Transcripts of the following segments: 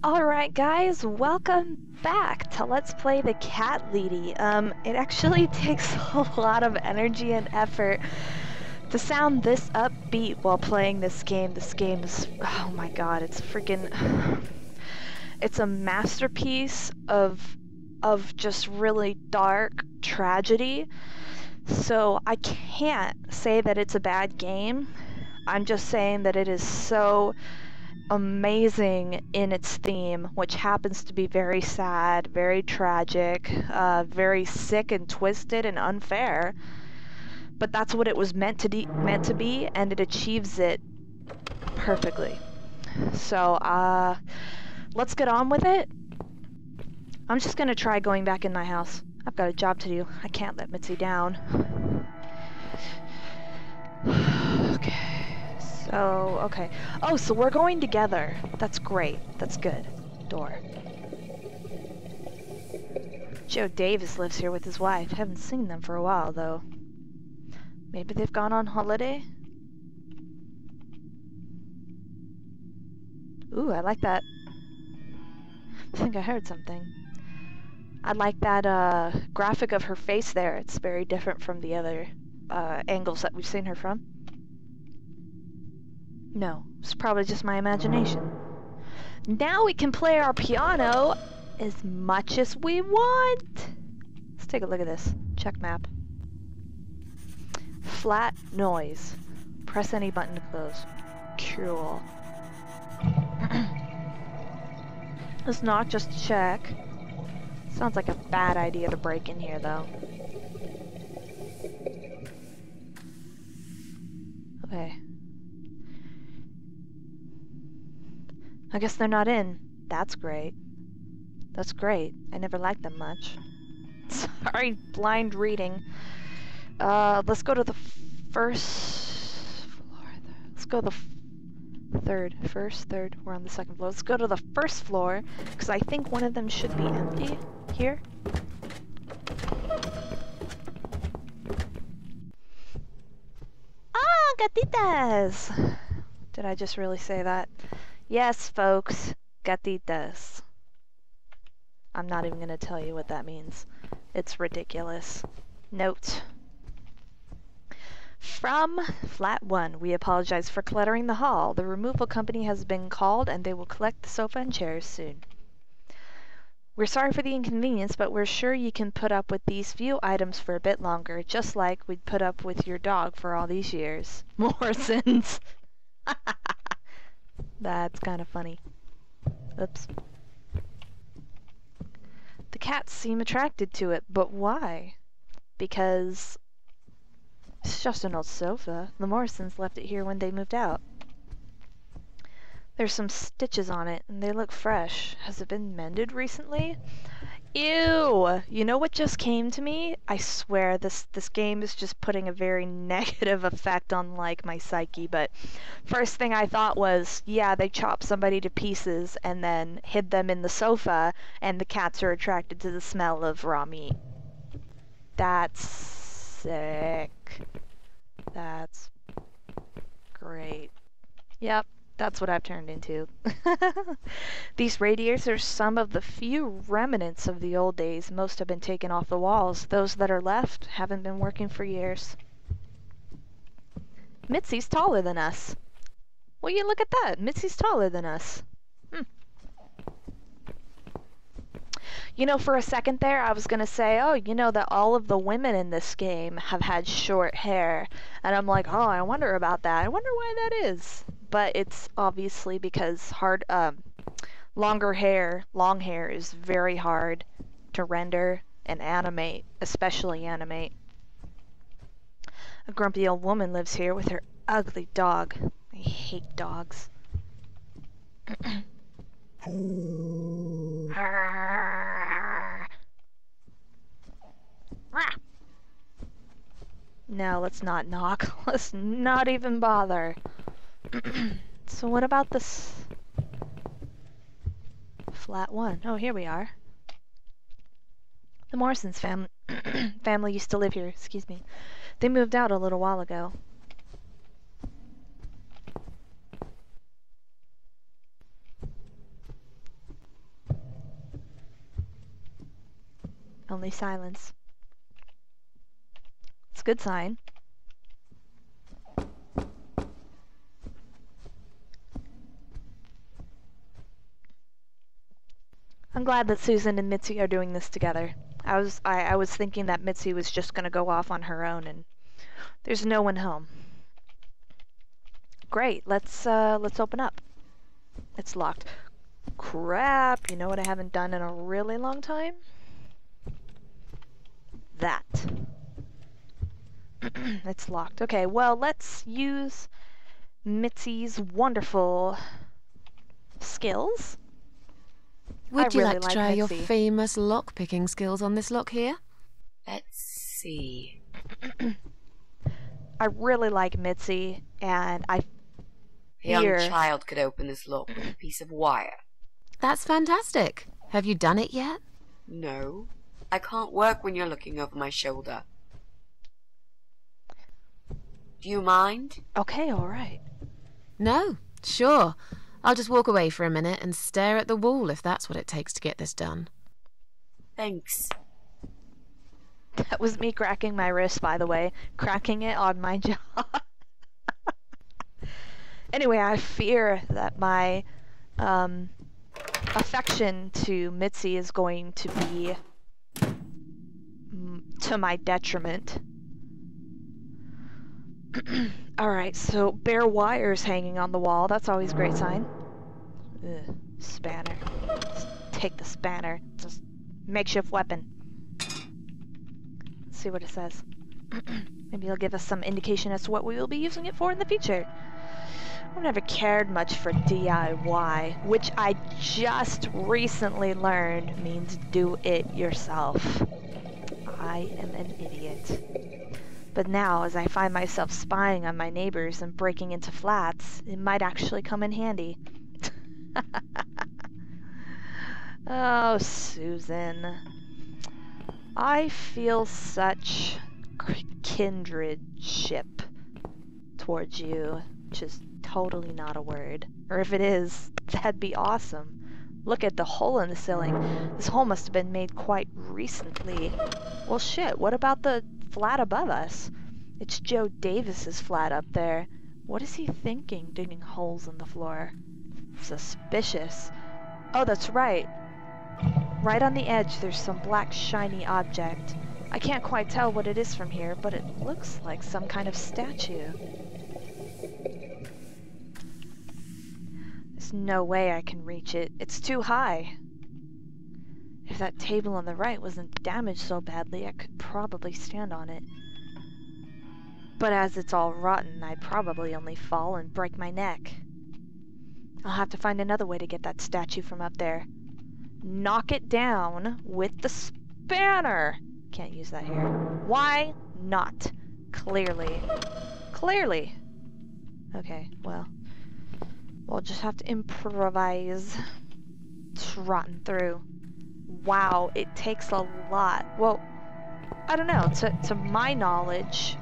Alright guys, welcome back to Let's Play the Cat Lady. It actually takes a lot of energy and effort to sound this upbeat while playing this game. This game is, oh my god, it's freaking, it's a masterpiece of just really dark tragedy. So I can't say that it's a bad game. I'm just saying that it is so amazing in its theme, which happens to be very sad, very tragic, very sick and twisted and unfair. But that's what it was meant to be, and it achieves it perfectly. So, let's get on with it. I'm just gonna try going back in my house. I've got a job to do. I can't let Mitzi down. Okay. So, okay. Oh, so we're going together. That's great. That's good. Door. Joe Davis lives here with his wife. Haven't seen them for a while, though. Maybe they've gone on holiday? Ooh, I like that. I think I heard something. I like that, graphic of her face there. It's very different from the other, angles that we've seen her from. No, it's probably just my imagination. Now we can play our piano as much as we want. Let's take a look at this. Check map. Flat noise. Press any button to close. Cool. Let's not just check. Sounds like a bad idea to break in here, though. Okay. I guess they're not in. That's great. That's great. I never liked them much. Sorry, blind reading. Let's go to the first floor. Let's go to the third. First, third. We're on the second floor. Let's go to the first floor, because I think one of them should be empty. Here. Ah, gatitas! Did I just really say that? Yes, folks, gatitas. I'm not even going to tell you what that means. It's ridiculous. Note. From Flat 1, we apologize for cluttering the hall. The removal company has been called and they will collect the sofa and chairs soon. We're sorry for the inconvenience, but we're sure you can put up with these few items for a bit longer, just like we'd put up with your dog for all these years. Morrison's. That's kind of funny. Oops. The cats seem attracted to it, but why? Because it's just an old sofa. The Morrisons left it here when they moved out. There's some stitches on it, and they look fresh. Has it been mended recently? Ew! You know what just came to me? I swear this game is just putting a very negative effect on, like, my psyche, but first thing I thought was, yeah, they chopped somebody to pieces and then hid them in the sofa, and the cats are attracted to the smell of raw meat. That's sick. That's great. Yep. That's what I've turned into. These radiators are some of the few remnants of the old days. Most have been taken off the walls. Those that are left haven't been working for years. Mitzi's taller than us. Well, you look at that. Mitzi's taller than us. You know, for a second there, I was going to say, oh, you know that all of the women in this game have had short hair. And I'm like, oh, I wonder about that. I wonder why that is. But it's obviously because long hair is very hard to render and animate, especially animate. A grumpy old woman lives here with her ugly dog. I hate dogs. No, let's not knock. Let's not even bother. So what about this Flat 1? Oh, here we are. The Morrisons family used to live here, excuse me. They moved out a little while ago. Only silence. It's a good sign. I'm glad that Susan and Mitzi are doing this together. I was thinking that Mitzi was just gonna go off on her own, and there's no one home. Great, let's open up. It's locked. Crap, you know what I haven't done in a really long time? That. It's locked. Okay, well, let's use Mitzi's wonderful skills. Would you really like to try your Mitzi. famous lock-picking skills on this lock here? Let's see. I really like Mitzi, and I A young fear... child could open this lock with a piece of wire. That's fantastic. Have you done it yet? No, I can't work when you're looking over my shoulder. Do you mind? Okay, alright. No, sure. I'll just walk away for a minute and stare at the wall if that's what it takes to get this done. Thanks. That was me cracking my wrist, by the way. Cracking it on my jaw. Anyway, I fear that my affection to Mitzi is going to be to my detriment. Alright, so bare wires hanging on the wall. That's always a great sign. Ugh, spanner. Let's take the spanner. Just makeshift weapon. Let's see what it says. Maybe it'll give us some indication as to what we will be using it for in the future. I've never cared much for DIY, which I just recently learned means do it yourself. I am an idiot. But now, as I find myself spying on my neighbors and breaking into flats, it might actually come in handy. Oh, Susan. I feel such kindredship towards you, which is totally not a word. Or if it is, that'd be awesome. Look at the hole in the ceiling. This hole must have been made quite recently. Well, shit, what about the flat above us? It's Joe Davis's flat up there. What is he thinking, digging holes in the floor? Suspicious. Oh, that's right. Right on the edge, there's some black shiny object. I can't quite tell what it is from here, but it looks like some kind of statue. There's no way I can reach it. It's too high. If that table on the right wasn't damaged so badly, I could probably stand on it. But as it's all rotten, I'd probably only fall and break my neck. I'll have to find another way to get that statue from up there. Knock it down with the spanner! Can't use that here. Why not? Clearly. Clearly! Okay, well. We'll just have to improvise. Trotting through. Wow, it takes a lot. Well, I don't know. To my knowledge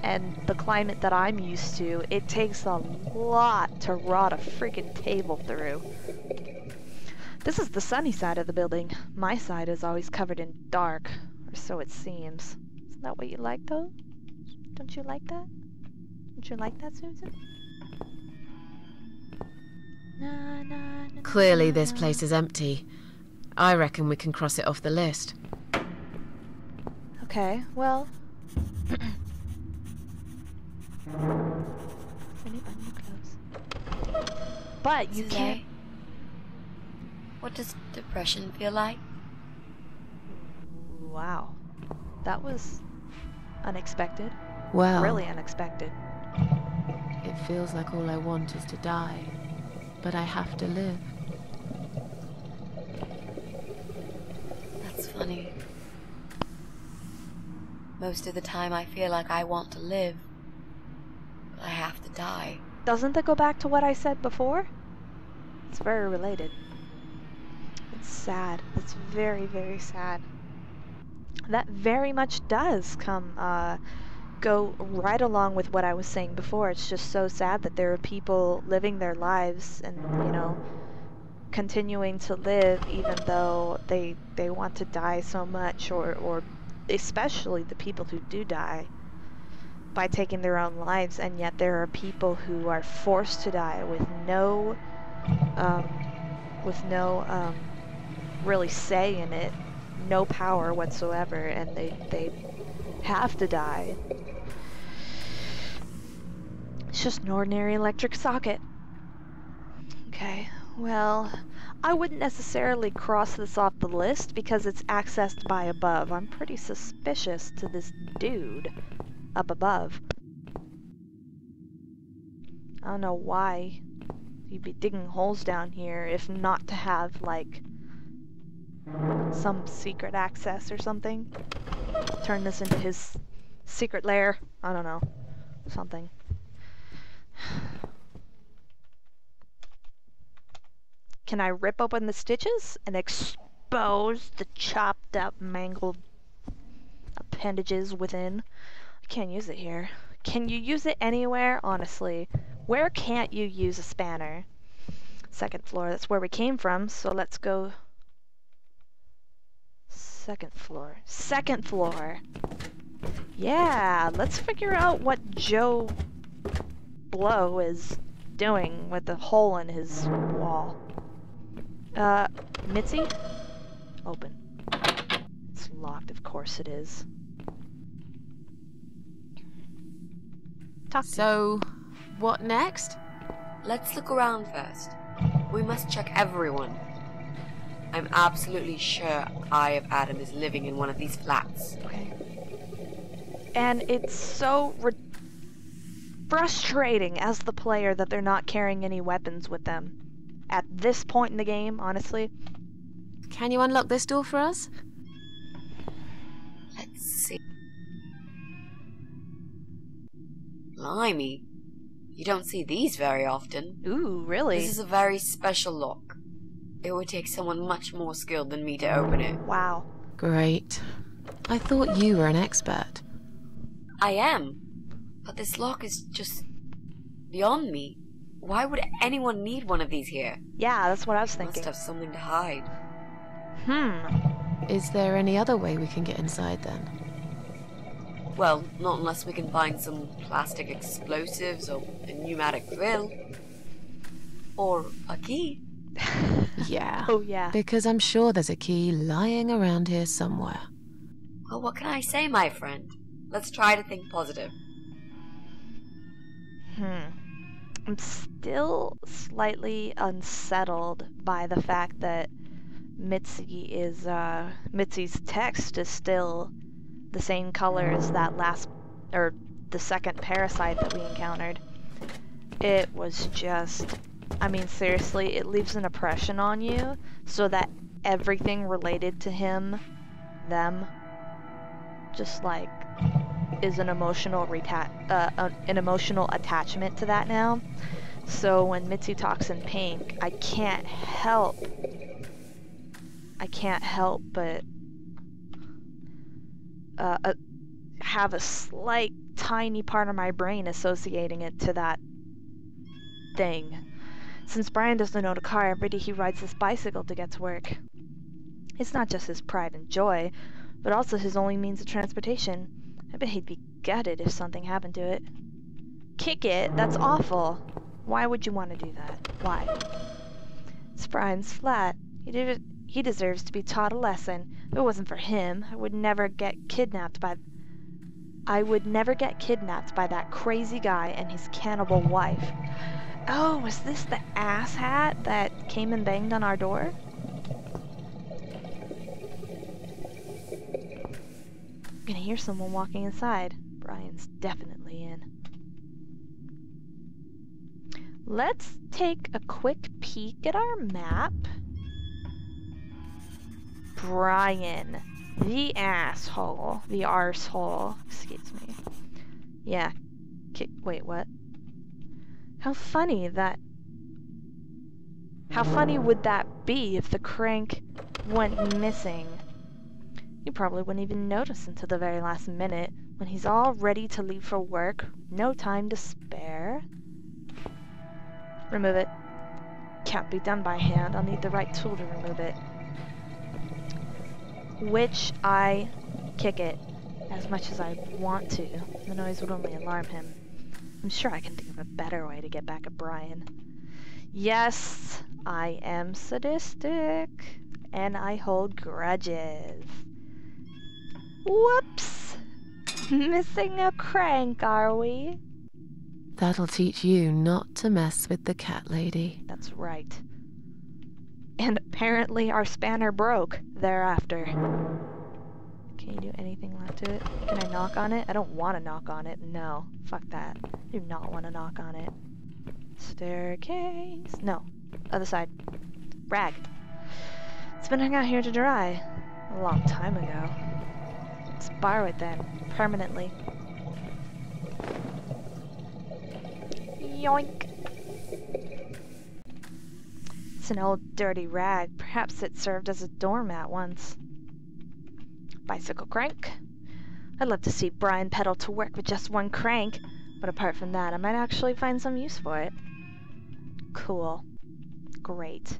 and the climate that I'm used to, it takes a lot to rot a freaking table through. This is the sunny side of the building. My side is always covered in dark, or so it seems. Isn't that what you like, though? Don't you like that? Don't you like that, Susan? Na, na, na, Clearly this place is empty. I reckon we can cross it off the list. Okay, well... But you can't... What does depression feel like? Wow. That was unexpected. Well, Really unexpected. it feels like all I want is to die. But I have to live. That's funny. Most of the time I feel like I want to live, but I have to die. Doesn't that go back to what I said before? It's very related. It's sad. It's very, very sad. That very much does go right along with what I was saying before. It's just so sad that there are people living their lives and, you know, continuing to live even though they want to die so much, or especially the people who do die by taking their own lives, and yet there are people who are forced to die with no really say in it, no power whatsoever, and they have to die. It's just an ordinary electric socket. Okay, well, I wouldn't necessarily cross this off the list because it's accessed by above. I'm pretty suspicious to this dude up above. I don't know why you'd be digging holes down here if not to have, like, some secret access or something. Turn this into his secret lair. I don't know. Something. Can I rip open the stitches and expose the chopped up, mangled appendages within? I can't use it here. Can you use it anywhere? Honestly. Where can't you use a spanner? Second floor. That's where we came from, so let's go... Second floor. Second floor! Yeah, let's figure out what Joe Blow is doing with the hole in his wall. Mitzi? Open. It's locked, of course it is. Talk to me. So, what next? Let's look around first. We must check everyone. I'm absolutely sure Eye of Adam is living in one of these flats. Okay. And it's so frustrating as the player that they're not carrying any weapons with them. At this point in the game, honestly. Can you unlock this door for us? Let's see. Blimey. You don't see these very often. Ooh, really? This is a very special lock. It would take someone much more skilled than me to open it. Wow. Great. I thought you were an expert. I am. But this lock is just beyond me. Why would anyone need one of these here? Yeah, that's what I was Must thinking. have something to hide. Is there any other way we can get inside then? Well, not unless we can find some plastic explosives or a pneumatic drill. Or a key. Yeah. Oh, yeah. Because I'm sure there's a key lying around here somewhere. Well, what can I say, my friend? Let's try to think positive. I'm still slightly unsettled by the fact that Mitzi's text is still the same color as that the second parasite that we encountered. It was just, I mean, seriously, it leaves an impression on you so that everything related to him, them, just like is an emotional attachment to that now. So when Mitzi talks in pink, I can't help but have a slight tiny part of my brain associating it to that thing. Since Brian doesn't own a car, every day he rides his bicycle to get to work. It's not just his pride and joy, but also his only means of transportation. I bet he'd be gutted if something happened to it. Kick it? That's awful. Why would you want to do that? Why? It's Brian's flat. He deserves to be taught a lesson. If it wasn't for him, I would never get kidnapped by that crazy guy and his cannibal wife. Oh, was this the asshat that came and banged on our door? I'm gonna hear someone walking inside. Brian's definitely in. Let's take a quick peek at our map. Brian, the asshole, the arsehole, excuse me. Yeah, wait, what? How funny would that be if the crank went missing? You probably wouldn't even notice until the very last minute, when he's all ready to leave for work, no time to spare. Remove it. can't be done by hand. I'll need the right tool to remove it. Which I kick it as much as I want to. The noise would only alarm him. I'm sure I can think of a better way to get back at Brian. Yes, I am sadistic, and I hold grudges. Whoops! Missing a crank, are we? That'll teach you not to mess with the cat lady. That's right. And apparently our spanner broke thereafter. Can you do anything left to it? Can I knock on it? I don't want to knock on it. No. Fuck that. I do not want to knock on it. Staircase. No. Other side. Rag. It's been hung out here to dry. A long time ago. Let's borrow it then. Permanently. Yoink. It's an old dirty rag. Perhaps it served as a doormat once. Bicycle crank. I'd love to see Brian pedal to work with just one crank, but apart from that, I might actually find some use for it. Cool. Great.